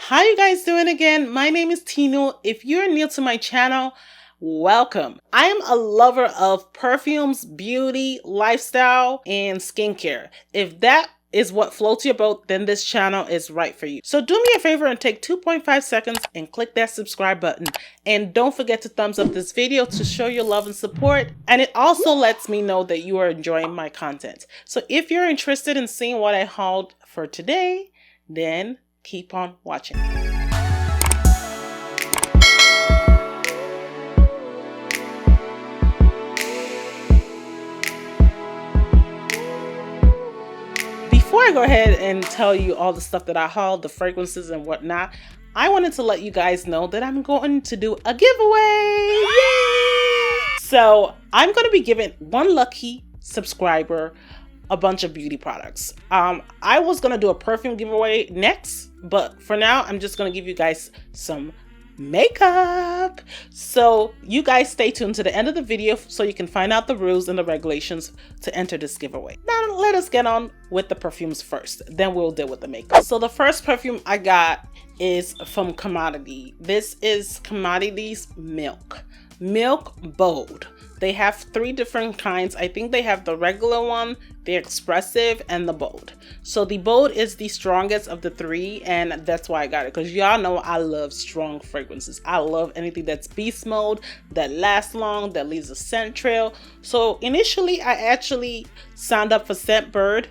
How you guys doing again? My name is Tino. If you're new to my channel, welcome. I am a lover of perfumes, beauty, lifestyle, and skincare. If that is what floats your boat, then this channel is right for you. So do me a favor and take 2.5 seconds and click that subscribe button. And don't forget to thumbs up this video to show your love and support. And it also lets me know that you are enjoying my content. So if you're interested in seeing what I hauled for today, then keep on watching. Before I go ahead and tell you all the stuff that I hauled, the fragrances and whatnot, I wanted to let you guys know that I'm going to do a giveaway. Yay! So I'm going to be giving one lucky subscriber a bunch of beauty products. I was going to do a perfume giveaway next, but for now, I'm just going to give you guys some makeup. So you guys stay tuned to the end of the video so you can find out the rules and the regulations to enter this giveaway. Now let us get on with the perfumes first, then we'll deal with the makeup. So the first perfume I got is from Commodity. This is Commodities Milk Bold. They have 3 different kinds. I think they have the regular one, the expressive, and the bold. So the bold is the strongest of the 3, and that's why I got it, because y'all know I love strong fragrances. I love anything that's beast mode, that lasts long, that leaves a scent trail. So initially I actually signed up for Scentbird.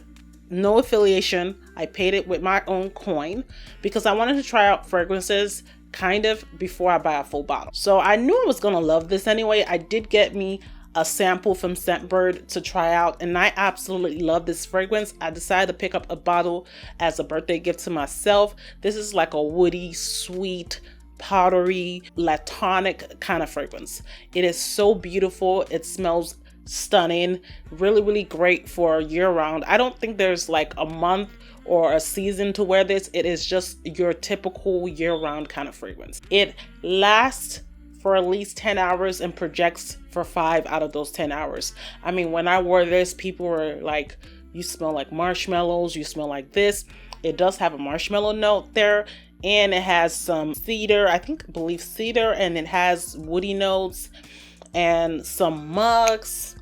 No affiliation. I paid it with my own coin because I wanted to try out fragrances kind of before I buy a full bottle. So I knew I was gonna love this anyway. I did get me a sample from Scentbird to try out, and I absolutely love this fragrance. I decided to pick up a bottle as a birthday gift to myself. This is like a woody, sweet, powdery, latonic kind of fragrance. It is so beautiful. It smells stunning. Really great for year-round. I don't think there's like a month or a season to wear this. It is just your typical year-round kind of fragrance. It lasts for at least 10 hours and projects for 5 out of those 10 hours. I mean, when I wore this, people were like, you smell like marshmallows, you smell like this. It does have a marshmallow note there, and it has some cedar, I believe cedar, and it has woody notes and some musk.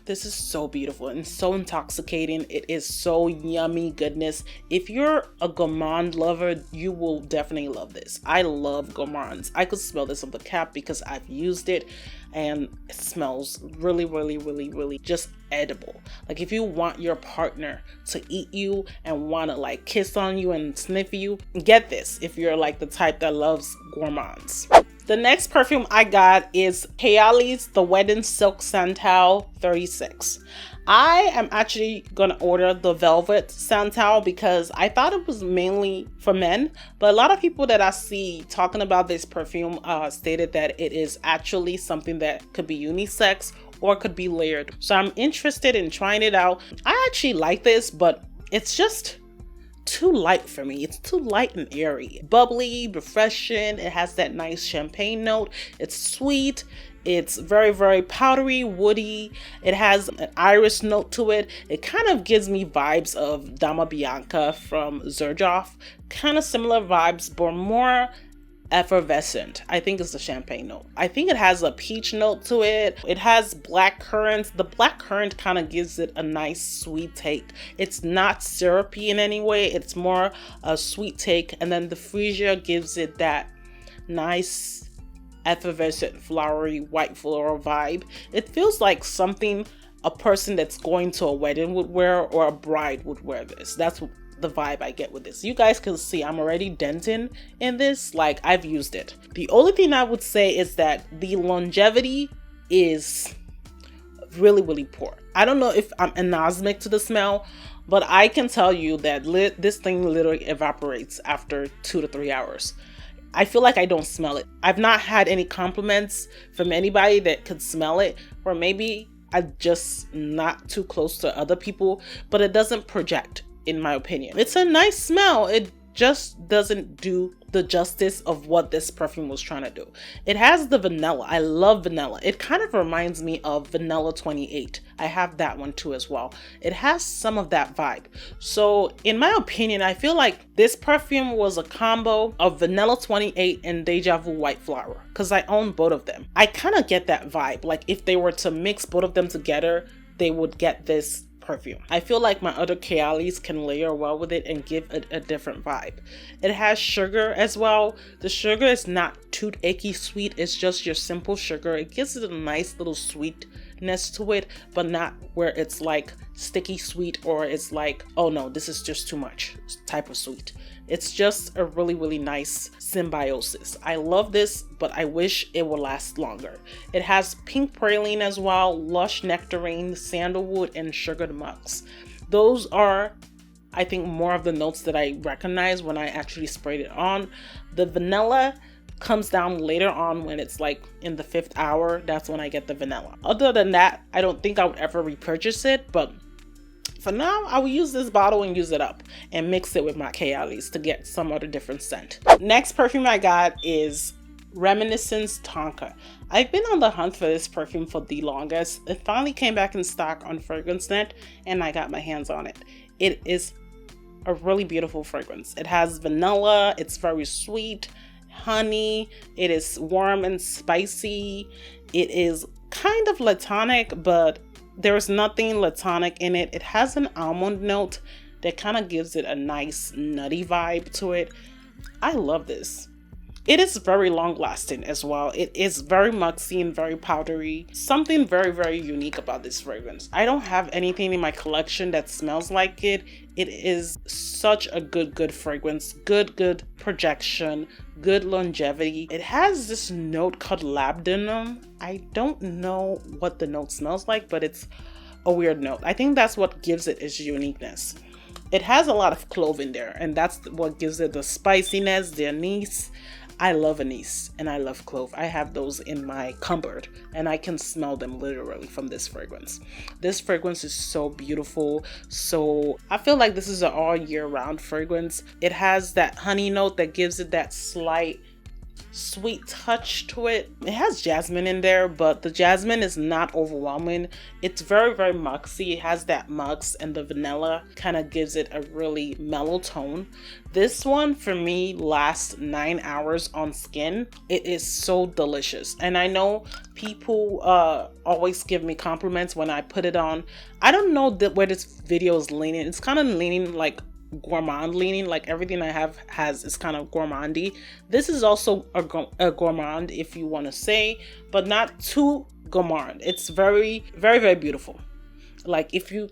This is so beautiful and so intoxicating. It is so yummy goodness. If you're a gourmand lover, you will definitely love this. I love gourmands. I could smell this on the cap because I've used it, and it smells really just edible. Like if you want your partner to eat you and want to like kiss on you and sniff you, get this if you're like the type that loves gourmands. The next perfume I got is Kayali The Wedding Silk Santal 36. I am actually gonna order the Velvet Santal because I thought it was mainly for men, but a lot of people that I see talking about this perfume stated that it is actually something that could be unisex or could be layered. So I'm interested in trying it out. I actually like this, but it's just too light for me. It's too light and airy. Bubbly, refreshing. It has that nice champagne note. It's sweet. It's very powdery, woody. It has an iris note to it. It kind of gives me vibes of Dama Bianca from Xerjoff. Kind of similar vibes, but more effervescent. I think it's the champagne note. I think it has a peach note to it. It has black currant. The black currant kind of gives it a nice sweet take. It's not syrupy in any way. It's more a sweet take. And then the freesia gives it that nice effervescent flowery white floral vibe. It feels like something a person that's going to a wedding would wear, or a bride would wear this. That's the vibe I get with this. You guys can see I'm already denting in this, like I've used it. The only thing I would say is that the longevity is really poor. I don't know if I'm anosmic to the smell, but I can tell you that this thing literally evaporates after 2 to 3 hours. I feel like I don't smell it. I've not had any compliments from anybody that could smell it, or maybe I'm just not too close to other people, but it doesn't project, in my opinion. It's a nice smell. It just doesn't do the justice of what this perfume was trying to do. It has the vanilla. I love vanilla. It kind of reminds me of Vanilla 28. I have that one too as well. It has some of that vibe. So in my opinion, I feel like this perfume was a combo of Vanilla 28 and Deja Vu White Flower, because I own both of them. I kind of get that vibe. Like if they were to mix both of them together, they would get this perfume. I feel like my other Kayalis can layer well with it and give a different vibe. It has sugar as well. The sugar is not too icky sweet. It's just your simple sugar. It gives it a nice little sweetness to it, but not where it's like sticky sweet or it's like, oh no, this is just too much type of sweet. It's just a really, really nice symbiosis. I love this, but I wish it would last longer. It has pink praline as well, lush nectarine, sandalwood, and sugared musk. Those are, I think, more of the notes that I recognize when I actually sprayed it on. The vanilla comes down later on when it's like in the 5th hour. That's when I get the vanilla. Other than that, I don't think I would ever repurchase it, but for now, I will use this bottle and use it up and mix it with my Kayalis to get some other different scent. Next perfume I got is Reminiscence Tonka. I've been on the hunt for this perfume for the longest. It finally came back in stock on FragranceNet and I got my hands on it. It is a really beautiful fragrance. It has vanilla, it's very sweet, honey, it is warm and spicy. It is kind of latonic, but there's nothing latonic in it. It has an almond note that kind of gives it a nice nutty vibe to it. I love this. It is very long lasting as well. It is very muxy and very powdery. Something very, very unique about this fragrance. I don't have anything in my collection that smells like it. It is such a good fragrance. Good projection. Good longevity. It has this note called labdanum. I don't know what the note smells like, but it's a weird note. I think that's what gives it its uniqueness. It has a lot of clove in there, and that's what gives it the spiciness, the anise. I love anise and I love clove. I have those in my cupboard and I can smell them literally from this fragrance. This fragrance is so beautiful. So I feel like this is an all year round fragrance. It has that honey note that gives it that slight sweet touch to it. It has jasmine in there, but the jasmine is not overwhelming. It's very, very muxy. It has that musk, and the vanilla kind of gives it a really mellow tone. This one for me lasts 9 hours on skin. It is so delicious, and I know people always give me compliments when I put it on. I don't know where this video is leaning. It's kind of leaning like gourmand leaning, like everything I have is kind of gourmandy. This is also a gourmand, if you want to say, but not too gourmand. It's very, very, very beautiful. Like if you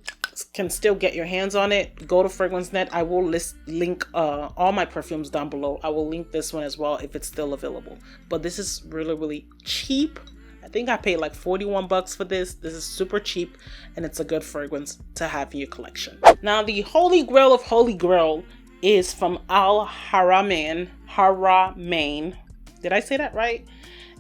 can still get your hands on it, go to FragranceNet. I will link all my perfumes down below. I will link this one as well if it's still available. But this is really, really cheap. I think I paid like 41 bucks for this. This is super cheap and it's a good fragrance to have in your collection. Now the holy grail of holy grail is from Haramain. Did I say that right?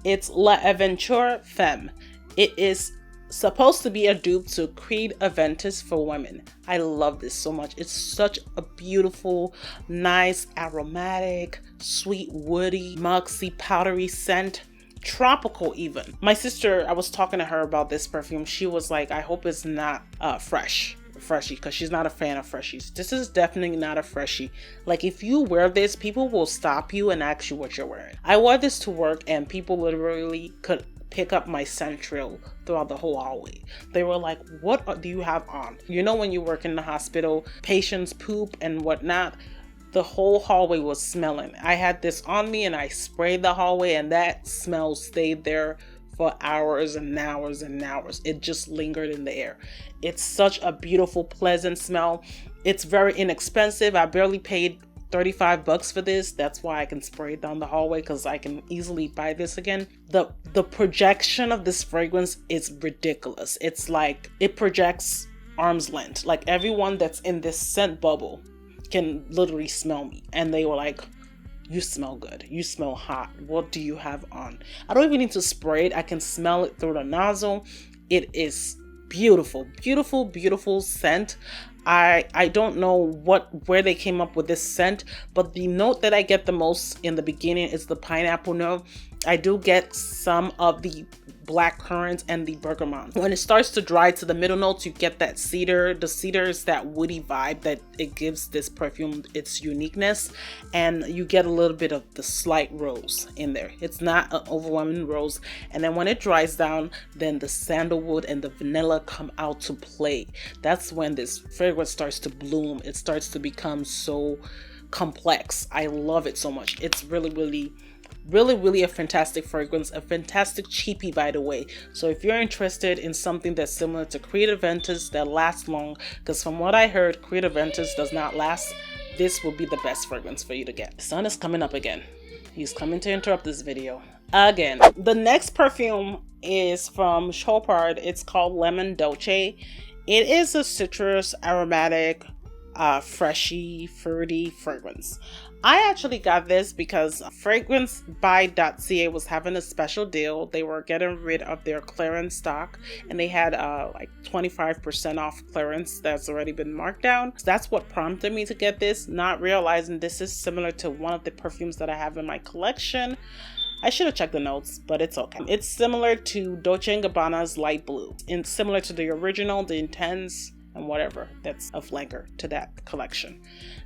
It's Ventura Femme. It is supposed to be a dupe to Creed Aventus for women. I love this so much. It's such a beautiful, nice, aromatic, sweet, woody, muxy, powdery scent. Tropical even. My sister, I was talking to her about this perfume. She was like, I hope it's not freshie, because she's not a fan of freshies. This is definitely not a freshie. Like if you wear this, people will stop you and ask you what you're wearing. I wore this to work and people literally could pick up my scent trail throughout the whole hallway. They were like, what do you have on? You know, when you work in the hospital, patients poop and whatnot. The whole hallway was smelling. I had this on me and I sprayed the hallway and that smell stayed there for hours and hours and hours. It just lingered in the air. It's such a beautiful, pleasant smell. It's very inexpensive. I barely paid 35 bucks for this. That's why I can spray it down the hallway, because I can easily buy this again. The projection of this fragrance is ridiculous. It's like it projects arm's length. Like everyone that's in this scent bubble can literally smell me and they were like, you smell good, you smell hot, what do you have on? I don't even need to spray it. I can smell it through the nozzle. It is beautiful, beautiful, beautiful scent. I don't know where they came up with this scent, but the note that I get the most in the beginning is the pineapple note. I do get some of the black currant and the bergamot. When it starts to dry to the middle notes, you get that cedar. The cedar is that woody vibe that it gives this perfume its uniqueness, and you get a little bit of the slight rose in there. It's not an overwhelming rose. And then when it dries down, then the sandalwood and the vanilla come out to play. That's when this fragrance starts to bloom. It starts to become so complex. I love it so much. It's really a fantastic fragrance, a fantastic cheapie, by the way. So if you're interested in something that's similar to Creative Ventus that lasts long, because from what I heard, Creative Ventus does not last, this will be the best fragrance for you to get. The sun is coming up again. He's coming to interrupt this video again. The next perfume is from Chopard. It's called Lemon Dolce. It is a citrus aromatic, freshy, fruity fragrance. I actually got this because Fragrance by .ca was having a special deal. They were getting rid of their clearance stock, and they had like 25% off clearance that's already been marked down. So that's what prompted me to get this, not realizing this is similar to one of the perfumes that I have in my collection. I should have checked the notes, but it's okay. It's similar to Dolce & Gabbana's Light Blue, and similar to the original, the Intense, and whatever that's a flanker to that collection.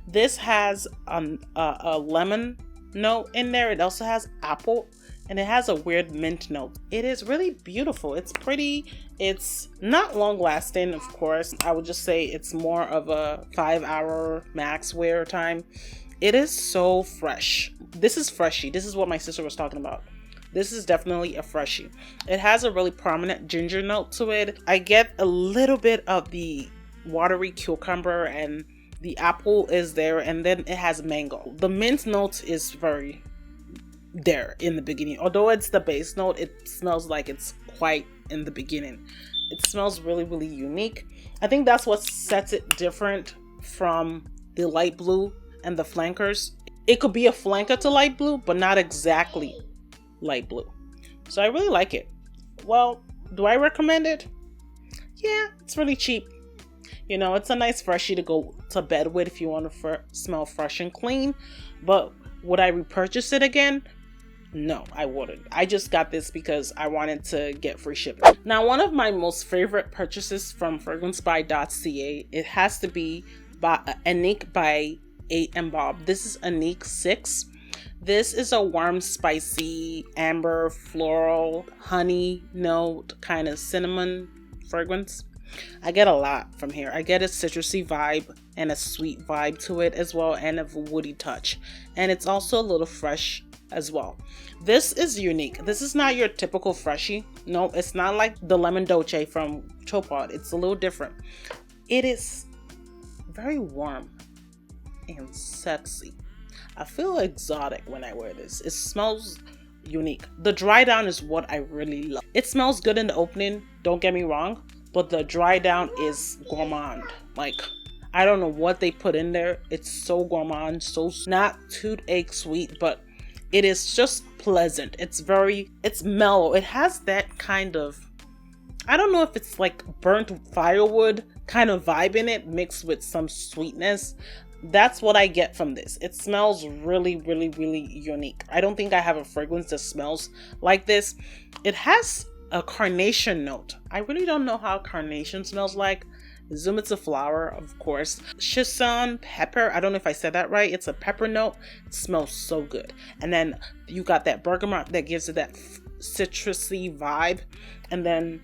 This has a lemon note in there. It also has apple, and it has a weird mint note. It is really beautiful. It's pretty. It's not long lasting, of course. I would just say it's more of a 5-hour max wear time. It is so fresh. This is freshy. This is what my sister was talking about. This is definitely a freshie. It has a really prominent ginger note to it. I get a little bit of the watery cucumber, and the apple is there, and then it has mango. The mint note is very there in the beginning. Although it's the base note, it smells like it's quite in the beginning. It smells really unique. I think that's what sets it different from the light blue and the flankers. It could be a flanker to light blue, but not exactly light blue. So I really like it. Well, do I recommend it? Yeah, it's really cheap. You know, it's a nice freshie to go to bed with if you want to smell fresh and clean. But would I repurchase it again? No, I wouldn't. I just got this because I wanted to get free shipping. Now, one of my most favorite purchases from Fragrance by .ca, it has to be by Annicke by Bob. This is AnikSix. This is a warm, spicy, amber, floral, honey note, kind of cinnamon fragrance. I get a lot from here. I get a citrusy vibe and a sweet vibe to it as well, and a woody touch. And it's also a little fresh as well. This is unique. This is not your typical freshie. No, it's not like the Lemon Dolce from Chopard. It's a little different. It is very warm and sexy. I feel exotic when I wear this. It smells unique. The dry down is what I really love. It smells good in the opening, don't get me wrong, but the dry down is gourmand. Like, I don't know what they put in there. It's so gourmand, so not toothache sweet, but it is just pleasant. It's mellow. It has that kind of, I don't know if it's like burnt firewood kind of vibe in it, mixed with some sweetness. That's what I get from this. It smells really unique. I don't think I have a fragrance that smells like this. It has a carnation note. I really don't know how carnation smells like. Zoom, it's a flower, of course. Chison, pepper. I don't know if I said that right. It's a pepper note. It smells so good. And then you got that bergamot that gives it that citrusy vibe. And then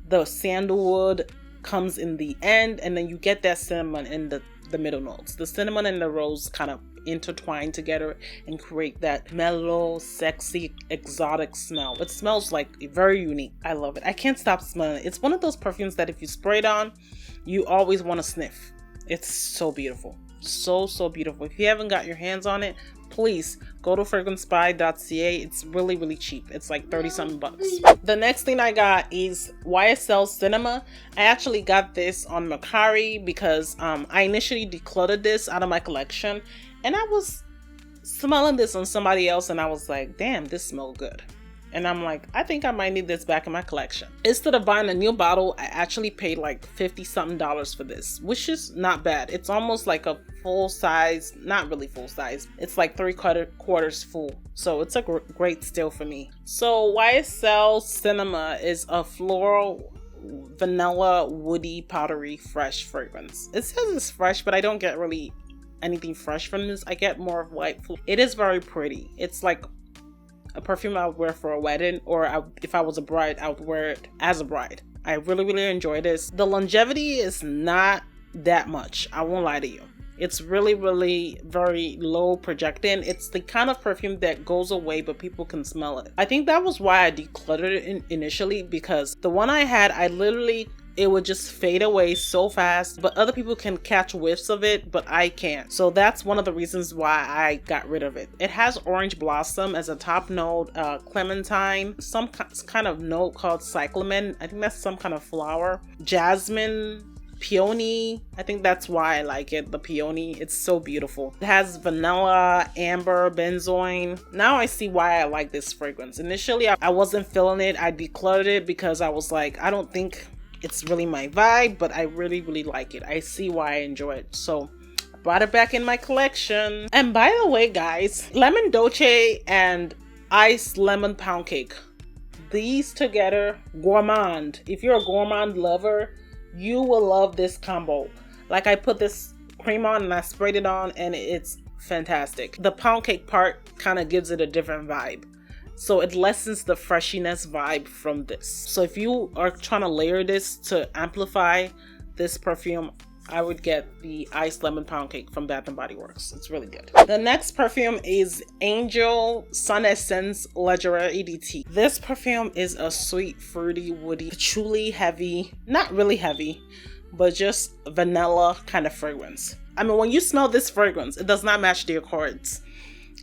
the sandalwood comes in the end. And then you get that cinnamon in the middle notes. The cinnamon and the rose kind of intertwine together and create that mellow, sexy, exotic smell. It smells like very unique. I love it. I can't stop smelling it. It's one of those perfumes that if you spray it on, you always want to sniff. It's so beautiful. So beautiful. If you haven't got your hands on it, please go to fragrancebuy.ca. It's really cheap. It's like 30 something bucks. The next thing I got is YSL Cinema. I actually got this on Mercari because I initially decluttered this out of my collection, and I was smelling this on somebody else and I was like, damn, this smells good. And I'm like, I think I might need this back in my collection. Instead of buying a new bottle, I actually paid like 50 something dollars for this, which is not bad. It's almost like a full size, not really full size. It's like 3/4 full. So it's a great steal for me. So YSL Cinema is a floral, vanilla, woody, powdery, fresh fragrance. It says it's fresh, but I don't get really anything fresh from this. I get more of white. It is very pretty. It's like a perfume I would wear for a wedding, or if I was a bride, I would wear it as a bride. I really, really enjoy this. The longevity is not that much. I won't lie to you. It's really, really very low projecting. It's the kind of perfume that goes away, but people can smell it. I think that was why I decluttered it initially, because the one I had, it would just fade away so fast, but other people can catch whiffs of it, but I can't. So that's one of the reasons why I got rid of it. It has orange blossom as a top note, clementine, some kind of note called cyclamen. I think that's some kind of flower. Jasmine, peony. I think that's why I like it, the peony. It's so beautiful. It has vanilla, amber, benzoin. Now I see why I like this fragrance. Initially, I wasn't feeling it. I decluttered it because I was like, I don't think it's really my vibe, but I really, really like it. I see why I enjoy it. So I brought it back in my collection. And by the way, guys, lemon dolce and iced lemon pound cake. These together, gourmand. If you're a gourmand lover, you will love this combo. Like, I put this cream on and I sprayed it on and it's fantastic. The pound cake part kind of gives it a different vibe. So it lessens the freshiness vibe from this. So if you are trying to layer this to amplify this perfume, I would get the iced lemon pound cake from Bath & Body Works. It's really good. The next perfume is Angel Sunessence Legere EDT. This perfume is a sweet, fruity, woody, patchouli heavy, not really heavy, but just vanilla kind of fragrance. I mean, when you smell this fragrance, it does not match the Accords.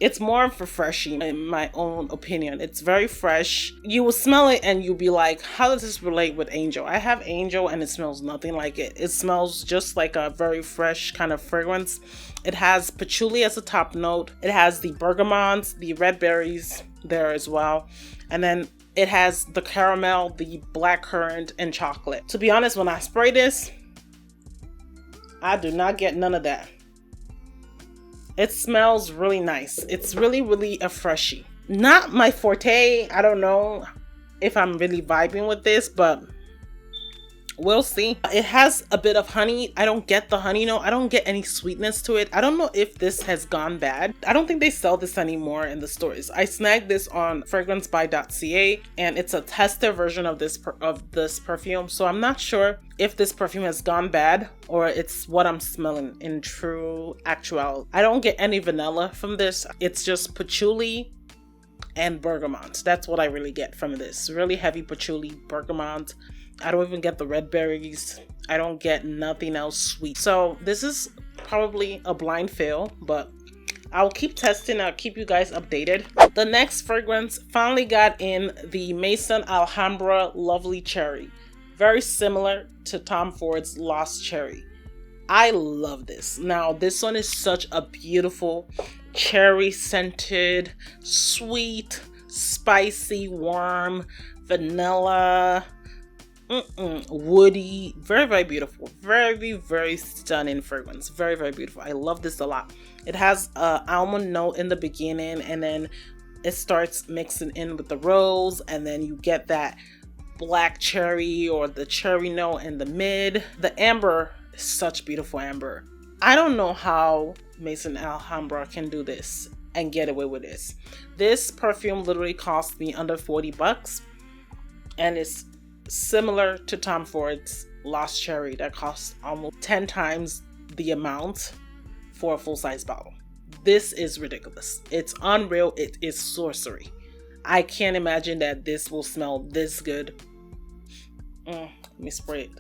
It's more refreshing in my own opinion. It's very fresh. You will smell it and you'll be like, how does this relate with Angel? I have Angel and it smells nothing like it. It smells just like a very fresh kind of fragrance. It has patchouli as a top note. It has the bergamots, the red berries there as well. And then it has the caramel, the blackcurrant, and chocolate. To be honest, when I spray this, I do not get none of that. It smells really nice. It's really, really a freshie. Not my forte. I don't know if I'm really vibing with this, but we'll see. It has a bit of honey. I don't get the honey note. I don't get any sweetness to it. I don't know if this has gone bad. I don't think they sell this anymore in the stores. I snagged this on fragrancebuy.ca and it's a tester version of this perfume. So I'm not sure if this perfume has gone bad or it's what I'm smelling in true actuality. I don't get any vanilla from this. It's just patchouli and bergamot. That's what I really get from this. Really heavy patchouli, bergamot. I don't even get the red berries. I don't get nothing else sweet. So this is probably a blind fail, but I'll keep testing. I'll keep you guys updated. The next fragrance finally got in the Maison Alhambra Lovely Cherry. Very similar to Tom Ford's Lost Cherry. I love this. Now, this one is such a beautiful cherry scented, sweet, spicy, warm, vanilla, woody, very, very beautiful, very, very stunning fragrance. Very, very beautiful. I love this a lot. It has an almond note in the beginning and then it starts mixing in with the rose and then you get that black cherry or the cherry note in the mid. The amber is such beautiful amber. I don't know how Maison Alhambra can do this and get away with this. This perfume literally cost me under $40 and it's similar to Tom Ford's Lost Cherry that costs almost 10 times the amount for a full-size bottle. This is ridiculous. It's unreal. It is sorcery. I can't imagine that this will smell this good. Let me spray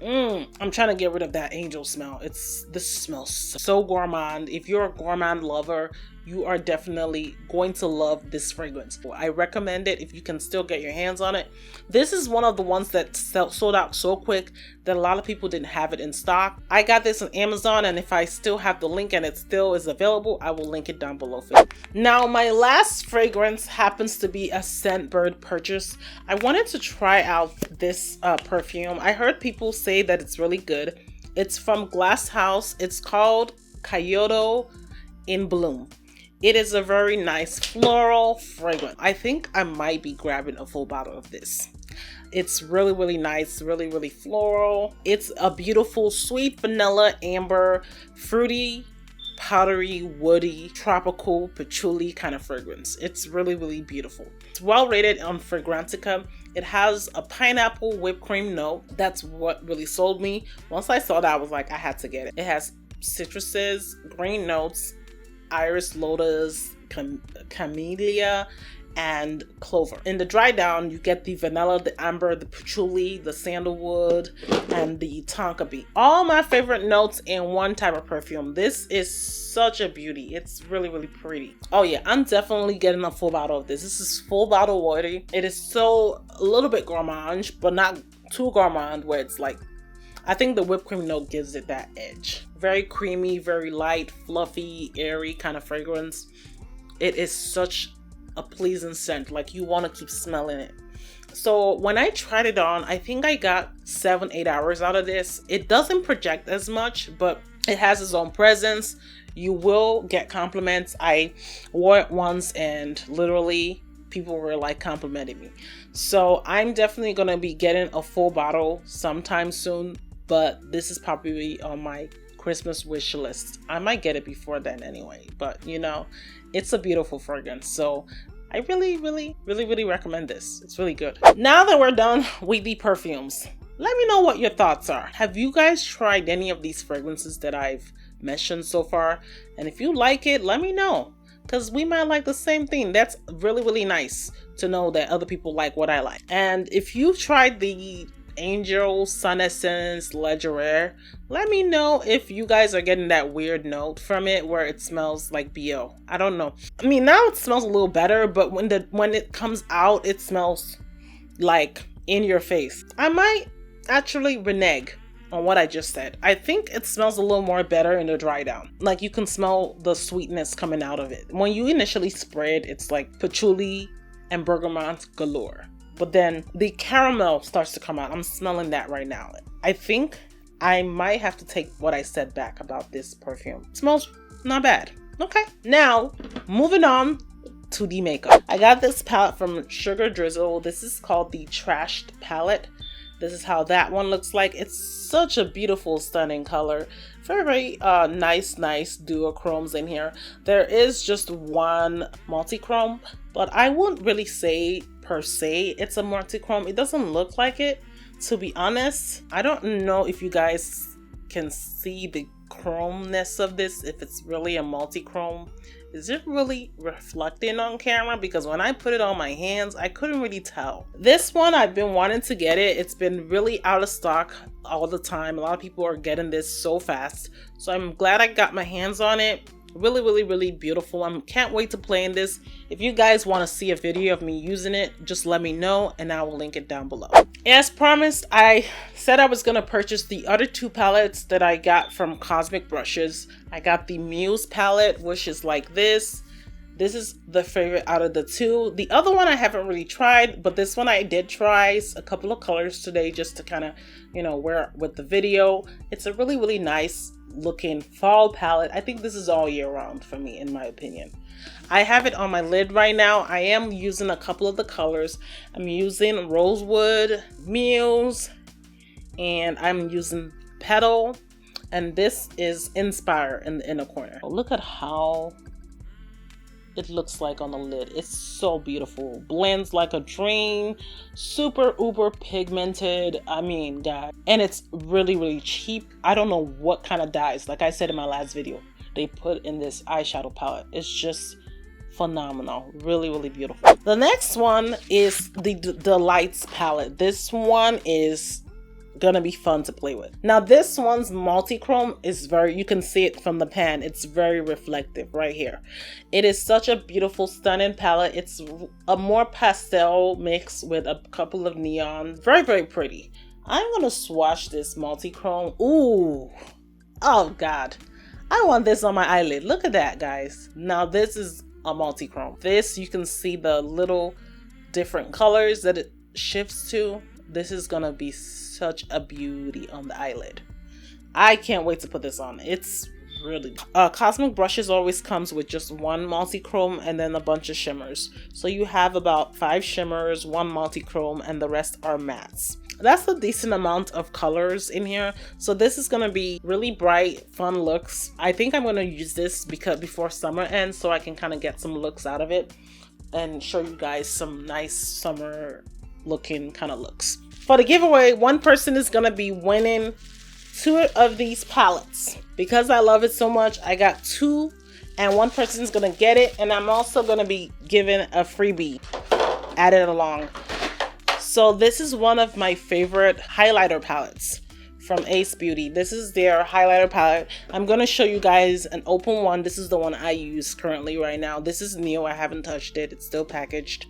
it. I'm trying to get rid of that angel smell. This smells so gourmand. If you're a gourmand lover, you are definitely going to love this fragrance. I recommend it if you can still get your hands on it. This is one of the ones that sold out so quick that a lot of people didn't have it in stock. I got this on Amazon, and if I still have the link and it still is available, I will link it down below for you. Now, my last fragrance happens to be a Scentbird purchase. I wanted to try out this perfume. I heard people say that it's really good. It's from Glass House. It's called Kyoto In Bloom. It is a very nice floral fragrance. I think I might be grabbing a full bottle of this. It's really, really nice, really, really floral. It's a beautiful sweet vanilla, amber, fruity, powdery, woody, tropical, patchouli kind of fragrance. It's really, really beautiful. It's well rated on Fragrantica. It has a pineapple whipped cream note. That's what really sold me. Once I saw that, I was like, I had to get it. It has citruses, green notes, iris, lotus, camellia, and clover. In the dry down, you get the vanilla, the amber, the patchouli, the sandalwood, and the tonka bean. All my favorite notes in one type of perfume. This is such a beauty. It's really, really pretty. Oh yeah, I'm definitely getting a full bottle of this. This is full bottle worthy. It is so a little bit gourmand, but not too gourmand where it's like, I think the whipped cream note gives it that edge. Very creamy, very light, fluffy, airy kind of fragrance. It is such a pleasing scent, like you want to keep smelling it. So when I tried it on, I think I got 7-8 hours out of this. It doesn't project as much, but it has its own presence. You will get compliments. I wore it once and literally people were like complimenting me. So I'm definitely going to be getting a full bottle sometime soon, but this is probably on my Christmas wish list. I might get it before then anyway, but you know, it's a beautiful fragrance. So I really, really, really, really recommend this. It's really good. Now that we're done with the perfumes, let me know what your thoughts are. Have you guys tried any of these fragrances that I've mentioned so far? And if you like it, let me know, because we might like the same thing. That's really, really nice to know that other people like what I like. And if you've tried the Angel, Sunessence, Legere, let me know if you guys are getting that weird note from it where it smells like BO. I don't know. I mean, now it smells a little better, but when it comes out, it smells like in your face. I might actually renege on what I just said. I think it smells a little more better in the dry down. Like you can smell the sweetness coming out of it. When you initially spray it, it's like patchouli and bergamot galore. But then the caramel starts to come out. I'm smelling that right now. I think I might have to take what I said back about this perfume. It smells not bad. Okay. Now, moving on to the makeup. I got this palette from Sugar Drizzle. This is called the Trashed Palette. This is how that one looks like. It's such a beautiful, stunning color. Very, nice duochromes in here. There is just one multi-chrome, but I wouldn't really say per se it's a multi-chrome. It doesn't look like it, to be honest. I don't know if you guys can see the chromeness of this, if it's really a multi-chrome. Is it really reflecting on camera? Because when I put it on my hands, I couldn't really tell. This one, I've been wanting to get it. It's been really out of stock all the time. A lot of people are getting this so fast. So I'm glad I got my hands on it. Really, really, really beautiful. I can't wait to play in this. If you guys want to see a video of me using it, just let me know and I will link it down below. As promised, I said I was going to purchase the other two palettes that I got from Cosmic Brushes. I got the Muse palette, which is like this. This is the favorite out of the two. The other one I haven't really tried, but this one I did try a couple of colors today just to kind of, you know, wear with the video. It's a really, really nice looking fall palette. I think this is all year round for me, in my opinion. I have it on my lid right now. I am using a couple of the colors. I'm using Rosewood, Muse, and I'm using Petal, and this is Inspire in the inner corner. Look at how it looks like on the lid. It's so beautiful. Blends like a dream. Super uber pigmented. I mean, guys. And it's really, really cheap. I don't know what kind of dyes, like I said in my last video, they put in this eyeshadow palette. It's just phenomenal. Really, really beautiful. The next one is the Lights palette. This one is gonna be fun to play with. Now this one's multi-chrome is you can see it from the pan. It's very reflective right here. It is such a beautiful, stunning palette. It's a more pastel mix with a couple of neon. Very, very pretty. I'm gonna swatch this multi-chrome. Ooh, oh God. I want this on my eyelid. Look at that, guys. Now this is a multi-chrome. This, you can see the little different colors that it shifts to. This is gonna be such a beauty on the eyelid. I can't wait to put this on. It's really Cosmic Brushes always comes with just one multi-chrome and then a bunch of shimmers. So you have about 5 shimmers, 1 multi-chrome, and the rest are mattes. That's a decent amount of colors in here. So this is gonna be really bright, fun looks. I think I'm gonna use this because before summer ends, so I can kind of get some looks out of it and show you guys some nice summer looking kind of looks. For the giveaway, one person is gonna be winning 2 of these palettes. Because I love it so much, I got 2 and one person is gonna get it, and I'm also gonna be giving a freebie added along. So this is one of my favorite highlighter palettes from Ace Beauty. This is their highlighter palette. I'm gonna show you guys an open one. This is the one I use currently right now. This is new, I haven't touched it. It's still packaged.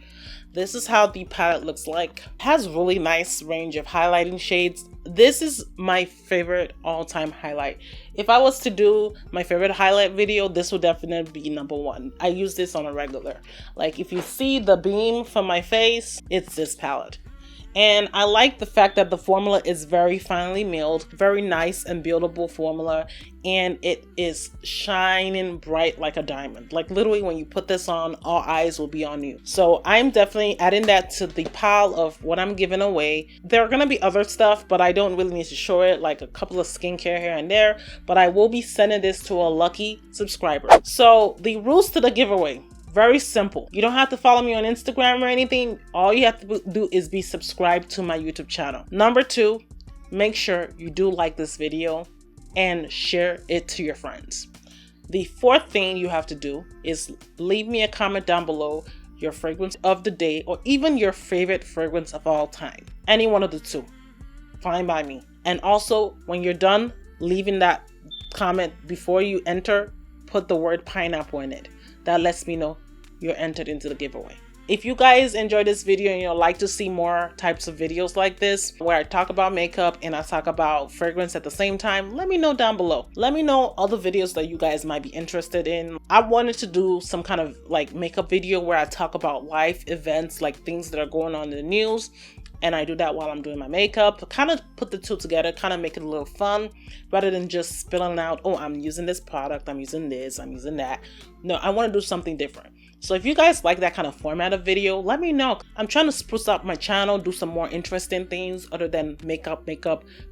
This is how the palette looks like. It has really nice range of highlighting shades. This is my favorite all-time highlight. If I was to do my favorite highlight video, this would definitely be number 1. I use this on a regular. Like if you see the beam from my face, it's this palette. And I like the fact that the formula is very finely milled, very nice and buildable formula, and it is shining bright like a diamond. Like literally when you put this on, all eyes will be on you. So I'm definitely adding that to the pile of what I'm giving away. There are gonna be other stuff, but I don't really need to show it, like a couple of skincare here and there, but I will be sending this to a lucky subscriber. So the rules to the giveaway. Very simple. You don't have to follow me on Instagram or anything. All you have to do is be subscribed to my YouTube channel. Number 2, make sure you do like this video and share it to your friends. The 4th thing you have to do is leave me a comment down below your fragrance of the day or even your favorite fragrance of all time. Any one of the 2. Fine by me. And also, when you're done leaving that comment, before you enter, put the word pineapple in it. That lets me know you're entered into the giveaway. If you guys enjoyed this video and you'd like to see more types of videos like this where I talk about makeup and I talk about fragrance at the same time, let me know down below. Let me know other videos that you guys might be interested in. I wanted to do some kind of like makeup video where I talk about life events, like things that are going on in the news, and I do that while I'm doing my makeup. Kind of put the 2 together, kind of make it a little fun rather than just spilling out, oh, I'm using this product, I'm using this, I'm using that. No, I want to do something different. So if you guys like that kind of format of video, let me know. I'm trying to spruce up my channel, do some more interesting things other than makeup,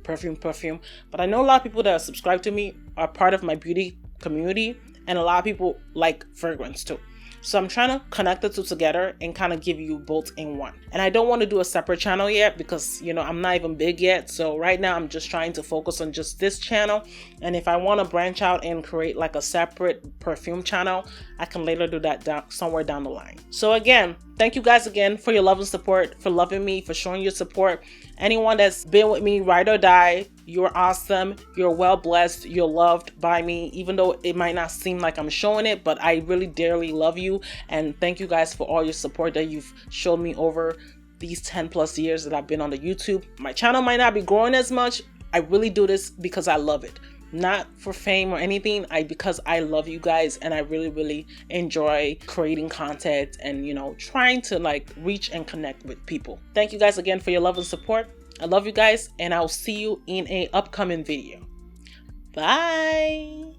perfume. But I know a lot of people that are subscribed to me are part of my beauty community, and a lot of people like fragrance too. So I'm trying to connect the 2 together and kind of give you both in one. And I don't want to do a separate channel yet because, you know, I'm not even big yet. So right now I'm just trying to focus on just this channel. And if I want to branch out and create like a separate perfume channel, I can later do that somewhere down the line. So again, thank you guys again for your love and support, for loving me, for showing your support. Anyone that's been with me, ride or die, you're awesome. You're well blessed. You're loved by me, even though it might not seem like I'm showing it, but I really dearly love you. And thank you guys for all your support that you've shown me over these 10+ years that I've been on the YouTube. My channel might not be growing as much. I really do this because I love it. Not for fame or anything, because I love you guys and I really enjoy creating content and, you know, trying to like reach and connect with people. Thank you guys again for your love and support. I love you guys and I'll see you in an upcoming video. Bye.